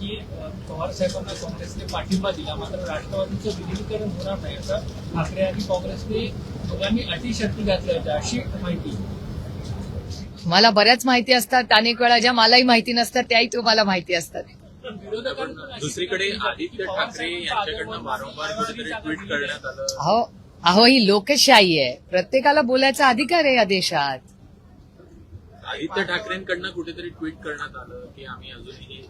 की पवार साहेबांना काँग्रेसने पाठिंबा दिला, मात्र राष्ट्रवादीचं विलीनीकरण होणार नाही असं ठाकरे आणि काँग्रेसने दोघांनी अटी शर्ती घातल्या होत्या अशी माहिती. मला बऱ्याच माहिती असतात, अनेक वेळा ज्या मलाही माहिती नसतात त्याही तुम्हाला माहिती असतात. दुसरीकडे आदित्य ठाकरे यांच्याकडनं वारंवार कुठेतरी ट्विट करण्यात आलं. अहो ही लोकशाही आहे, प्रत्येकाला बोलायचा अधिकार आहे या देशात. आदित्य ठाकरेंकडनं कुठेतरी ट्विट करण्यात आलं की आम्ही अजूनही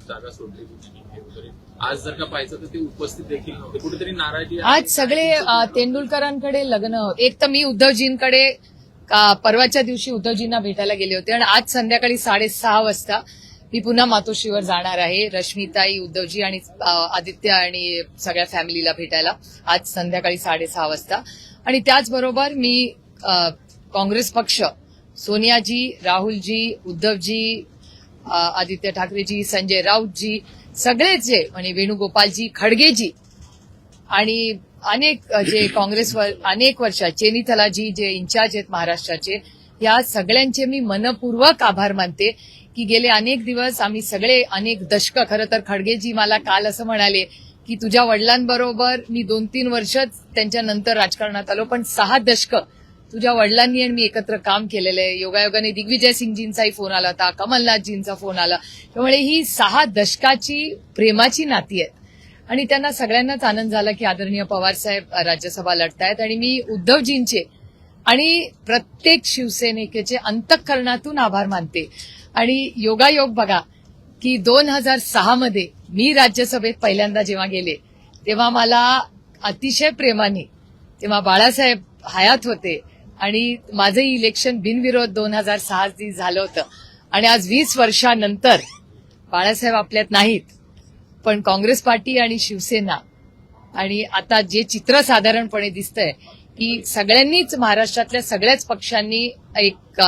जागा सोडलेली नाही वगैरे. आज जर का पाहायचं तर ते उपस्थित देखील नव्हते, कुठेतरी नाराजी आहे. आज सगळे तेंडुलकरांकडे लग्न. एक तर मी उद्धवजींकडे परवाच्या दिवशी उद्धवजींना भेटायला गेले होते आणि आज संध्याकाळी 6:30 वाजता मी पुन्हा मातोश्रीवर जाणार आहे रश्मिताई, उद्धवजी आणि आदित्य आणि सगळ्या फॅमिलीला भेटायला आज संध्याकाळी 6:30 वाजता. आणि त्याचबरोबर मी काँग्रेस पक्ष, सोनियाजी, राहुलजी, उद्धवजी, आदित्य ठाकरेजी, संजय राऊतजी, सगळेच जे म्हणजे वेणुगोपालजी, खडगेजी आणि अनेक जे काँग्रेसवर अनेक वर्षात चेनीथलाजी जे इन्चार्ज आहेत महाराष्ट्राचे, या सगळ्यांचे मी मनपूर्वक आभार मानते की गेले अनेक दिवस आम्ही सगळे अनेक दशकं, खरं तर खडगेजी मला काल असं म्हणाले की तुझ्या वडिलांबरोबर मी 2-3 वर्षच त्यांच्यानंतर राजकारणात आलो, पण 6 दशकं तुझ्या वडिलांनी आणि मी एकत्र काम केलेलं आहे. योगायोगाने दिग्विजय सिंगजींचाही फोन आला होता, कमलनाथजींचा फोन आला. त्यामुळे ही 6 दशकाची प्रेमाची नाती आहेत आणि त्यांना सगळ्यांनाच आनंद झाला की आदरणीय पवारसाहेब राज्यसभा लढतायत. आणि मी उद्धवजींचे आणि प्रत्येक शिवसैनिकेचे अंतःकरणातून आभार मानते. आणि योगायोग बघा की 2006 मध्ये मी राज्यसभेत पहिल्यांदा जेव्हा गेले तेव्हा मला अतिशय प्रेमाने, तेव्हा बाळासाहेब हयात होते आणि माझंही इलेक्शन बिनविरोध 2006 झालं होतं. आणि आज 20 वर्षानंतर बाळासाहेब आपल्यात नाहीत, पण काँग्रेस पार्टी आणि शिवसेना आणि आता जे चित्र साधारणपणे दिसतंय की सगळ्यांनीच महाराष्ट्रातल्या सगळ्याच पक्षांनी एक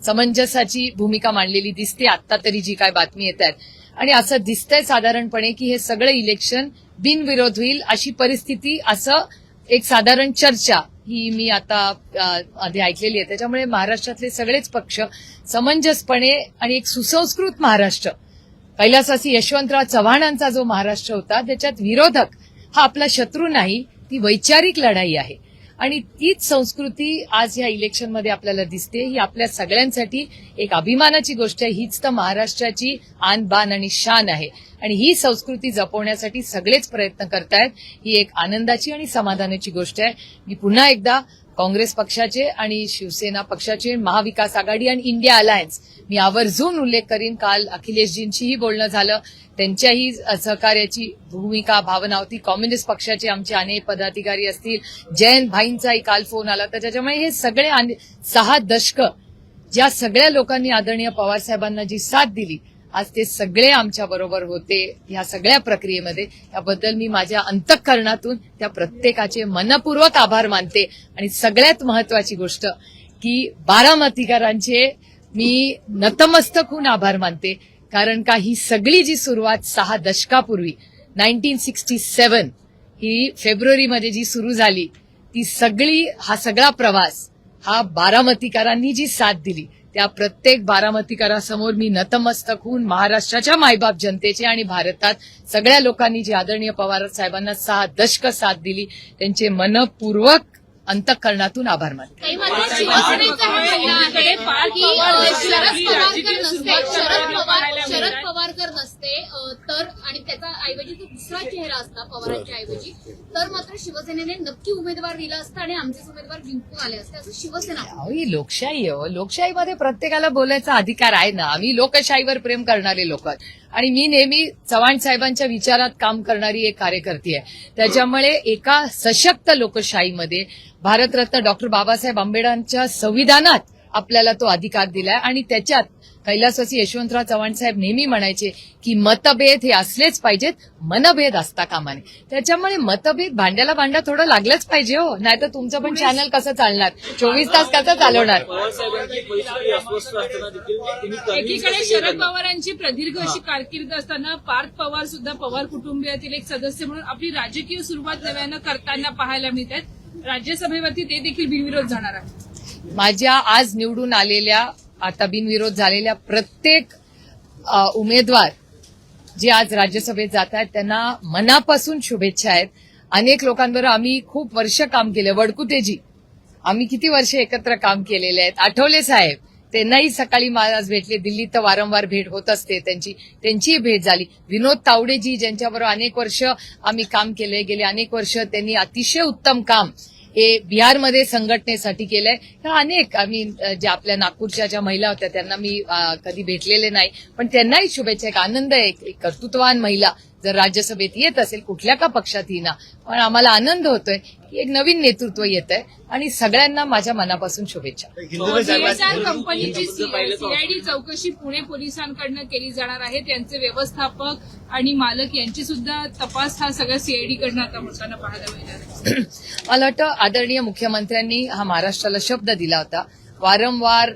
समंजसाची भूमिका मांडलेली दिसते आता तरी जी काय बातमी येत आहेत. आणि असं दिसतंय साधारणपणे की हे सगळं इलेक्शन बिनविरोध होईल अशी परिस्थिती, असं एक साधारण चर्चा ही मी आता आधी ऐकलेली आहे. त्याच्यामुळे महाराष्ट्रातले सगळेच पक्ष समंजसपणे आणि एक सुसंस्कृत महाराष्ट्र, कैलासवासी यशवंतराव चव्हाणांचा जो महाराष्ट्र होता त्याच्यात विरोधक हा आपला शत्रू नाही, ती वैचारिक लढाई आहे. आणि तीच संस्कृती आज या इलेक्शनमध्ये आपल्याला दिसते. ही आपल्या सगळ्यांसाठी एक अभिमानाची गोष्ट आहे. हीच तर महाराष्ट्राची आन बान आणि शान आहे आणि ही संस्कृती जपवण्यासाठी सगळेच प्रयत्न करतायत. ही एक आनंदाची आणि समाधानाची गोष्ट आहे. मी पुन्हा एकदा काँग्रेस पक्षाचे आणि शिवसेना पक्षाचे, महाविकास आघाडी आणि इंडिया अलायन्स, मी आवर्जून उल्लेख करीन. काल अखिलेशजींशीही बोलणं झालं, त्यांच्याही सहकार्याची भूमिका, भावना होती. कम्युनिस्ट पक्षाचे आमचे अनेक पदाधिकारी असतील, जयंत भाईंचाही काल फोन आला. तर त्याच्यामुळे हे सगळे 6 दशकं ज्या सगळ्या लोकांनी आदरणीय पवारसाहेबांना जी साथ दिली, आज ते सगळे आमच्या बरोबर होते ह्या सगळ्या प्रक्रियेमध्ये. त्याबद्दल मी माझ्या अंतःकरणातून त्या प्रत्येकाचे मनपूर्वक आभार मानते. आणि सगळ्यात महत्वाची गोष्ट की बारामतीकरांचे मी नतमस्तक होऊन आभार मानते, कारण का ही सगळी जी सुरुवात 6 दशकापूर्वी 1967 ही फेब्रुवारीमध्ये जी सुरू झाली, ती सगळी, हा सगळा प्रवास हा बारामतीकरांनी जी साथ दिली, त्या प्रत्येक बारामतीकरासमोर मी नतमस्तक होऊन महाराष्ट्राच्या मायबाप जनतेचे आणि भारतात सगळ्या लोकांनी जी आदरणीय पवार साहेबांना 6 दशकं साथ दिली त्यांचे मनपूर्वक अंतःकरणातून आभार मानते. शरद पवारकर नसते तर, आणि त्याचा ऐवजी तो दुसरा चेहरा असता पवारांच्या ऐवजी, तर मात्र शिवसेनेने नक्की उमेदवार दिला असता आणि आमचेच उमेदवार जिंकून आले असते असं शिवसेना. ही लोकशाही आहे. लोकशाहीमध्ये प्रत्येकाला बोलायचा अधिकार आहे ना. आम्ही लोकशाहीवर प्रेम करणारे लोक आणि मी नेहमी चव्हाण साहेबांच्या विचारात काम करणारी एक कार्यकर्ती आहे. त्याच्यामुळे एका सशक्त लोकशाहीमध्ये भारतरत्न डॉक्टर बाबासाहेब आंबेडकरांच्या संविधानात आपल्याला तो अधिकार दिलाय आणि त्याच्यात कैलासवासी यशवंतराव चव्हाण साहेब नेहमी म्हणायचे की मतभेद हे असलेच पाहिजेत, मनभेद असता कामा नये. त्याच्यामुळे मतभेद भांड्याला भांडा थोडं लागलंच पाहिजे हो, नाहीतर तुमचं पण चॅनल कसं चालणार, 24 तास कसं चालवणार. एकीकडे शरद पवारांची प्रदीर्घ अशी कारकीर्द असताना पार्थ पवार सुद्धा पवार कुटुंबियातील एक सदस्य म्हणून आपली राजकीय सुरुवात नव्यानं करताना पाहायला मिळत आहेत. राज्यसभेवरती ते देखील बिनविरोध जाणार आहे. माझ्या आज निवडून आलेल्या, आता बिनविरोध झालेल्या प्रत्येक उमेदवार जे आज राज्यसभेत जात आहेत त्यांना मनापासून शुभेच्छा आहेत. अनेक लोकांबरोबर आम्ही खूप वर्ष काम केलं. वडकुतेजी आम्ही किती वर्ष एकत्र काम केलेले आहेत. आठवले साहेब त्यांनाही सकाळी आज भेटले. दिल्लीत तर वारंवार भेट होत असते त्यांचीही भेट झाली. विनोद तावडेजी ज्यांच्याबरोबर अनेक वर्ष आम्ही काम केले. गेले अनेक वर्ष त्यांनी अतिशय उत्तम काम हे बिहारमध्ये संघटनेसाठी केलंय. अनेक आम्ही ज्या आपल्या नागपूरच्या ज्या महिला होत्या त्यांना मी कधी भेटलेले नाही, पण त्यांनाही शुभेच्छा. एक आनंद आहे. एक कर्तृत्ववान महिला जर राज्यसभेत येत असेल कुठल्या का पक्षातही ना, पण आम्हाला आनंद होतोय की एक नवीन नेतृत्व येत आहे आणि सगळ्यांना माझ्या मनापासून शुभेच्छा. CSR कंपनीची सीआयडी चौकशी पुणे पोलिसांकडनं केली जाणार आहे. त्यांचे व्यवस्थापक आणि मालक यांची सुद्धा तपास हा सगळ्या सीआयडीकडनं आता होताना पाहायला मिळणार. मला वाटतं आदरणीय मुख्यमंत्र्यांनी हा महाराष्ट्राला शब्द दिला होता. वारंवार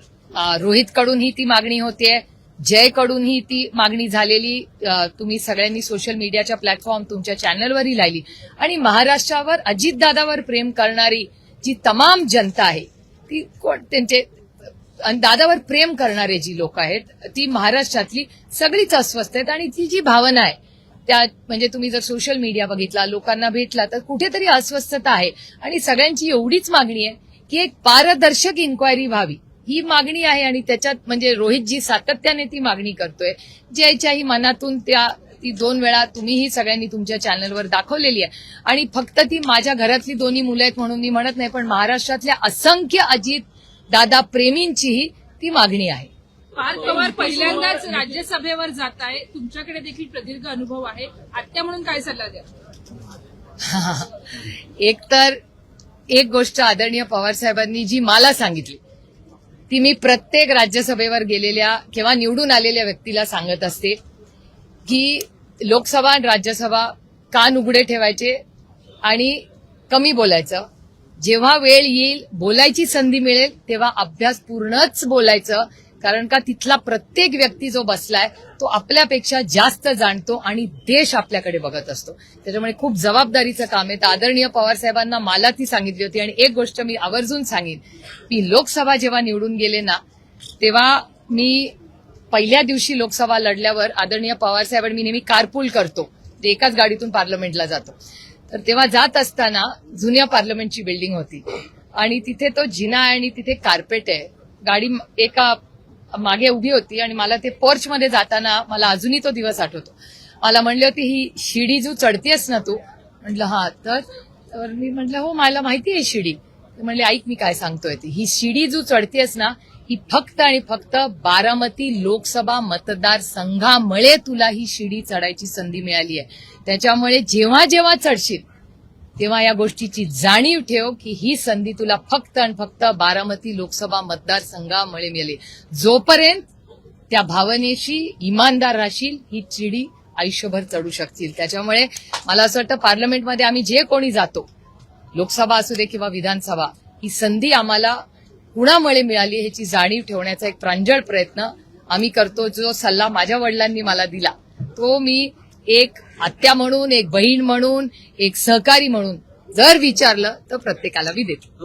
रोहितकडूनही ती मागणी होतीये, जयकडूनही ती मागणी झालेली. तुम्ही सगळ्यांनी सोशल मीडियाच्या प्लॅटफॉर्म तुमच्या चॅनलवरही लावली आणि महाराष्ट्रावर अजितदादावर प्रेम करणारी जी तमाम जनता आहे ती त्यांचे दादावर प्रेम करणारे जी लोक आहेत ती महाराष्ट्रातली सगळीच अस्वस्थ आहेत आणि ती जी भावना आहे त्या म्हणजे तुम्ही जर सोशल मीडिया बघितला, लोकांना भेटला तर कुठेतरी अस्वस्थता आहे आणि सगळ्यांची एवढीच मागणी आहे की एक पारदर्शक इन्क्वायरी व्हावी ही मागणी आहे. आणि त्याच्यात म्हणजे रोहितजी सातत्याने ती मागणी करतोय. ज्याच्याही मनातून ती 2 वेळा तुम्हीही सगळ्यांनी तुमच्या चॅनलवर दाखवलेली आहे. आणि फक्त ती माझ्या घरातली 2 मुलं आहेत म्हणून मी म्हणत नाही, पण महाराष्ट्रातल्या असंख्य अजित दादा प्रेमींचीही ती मागणी आहे. पार्थ पवार पहिल्यांदाच राज्यसभेवर जात आहे. तुमच्याकडे देखील प्रदीर्घ अनुभव आहे. आत्या म्हणून काय सल्ला द्या? एक गोष्ट आदरणीय पवार साहेबांनी जी मला सांगितली ती मी प्रत्येक राज्यसभेवर गेलेल्या किंवा निवडून आलेल्या व्यक्तीला सांगत असते की लोकसभा आणि राज्यसभा कान उघडे ठेवायचे आणि कमी बोलायचं. जेव्हा वेळ येईल बोलायची संधी मिळेल तेव्हा अभ्यासपूर्णच बोलायचं, कारण का तिथला प्रत्येक व्यक्ती जो बसलाय तो आपल्यापेक्षा जास्त जाणतो आणि देश आपल्याकडे बघत असतो. त्याच्यामुळे खूप जबाबदारीचं काम आहे. तर आदरणीय पवार साहेबांना मला ती सांगितली होती. आणि एक गोष्ट मी आवर्जून सांगेन, मी लोकसभा जेव्हा निवडून गेले ना तेव्हा मी पहिल्या दिवशी लोकसभा लढल्यावर आदरणीय पवार साहेबांनी मी नेहमी कारपूल करतो, ते एकाच गाडीतून पार्लमेंटला जातो. तर तेव्हा जात असताना जुन्या पार्लमेंटची बिल्डिंग होती आणि तिथे तो जिना आहे आणि तिथे कार्पेट आहे. गाडी एका मागे उभी होती आणि मला ते पोर्चमध्ये जाताना मला अजूनही तो दिवस आठवतो. मला म्हणले होते ही शिडी जो चढतेस ना तू, म्हटलं हा. तर मी म्हटलं हो मला माहिती आहे शिडी. म्हणले ऐक मी काय सांगतोय ती, ही शिडी जो चढतेस ना ही फक्त आणि फक्त बारामती लोकसभा मतदारसंघामुळे तुला ही शिडी चढायची संधी मिळाली आहे. त्याच्यामुळे जेव्हा जेव्हा चढशील तेव्हा या गोष्टीची जाणीव ठेव की ही संधी तुला फक्त आणि फक्त बारामती लोकसभा मतदारसंघामुळे मिळाली. जोपर्यंत त्या भावनेशी इमानदार राहशील ही शिडी आयुष्यभर चढू शकतील. त्याच्यामुळे मला असं वाटतं पार्लमेंटमध्ये आम्ही जे कोणी जातो, लोकसभा असू दे किंवा विधानसभा, ही संधी आम्हाला कुणामुळे मिळाली ह्याची जाणीव ठेवण्याचा एक प्रांजळ प्रयत्न आम्ही करतो. जो सल्ला माझ्या वडिलांनी मला दिला तो मी एक आत्या म्हणून, एक बहीण म्हणून, एक सहकारी म्हणून जर विचारलं तर प्रत्येकाला मी देतो.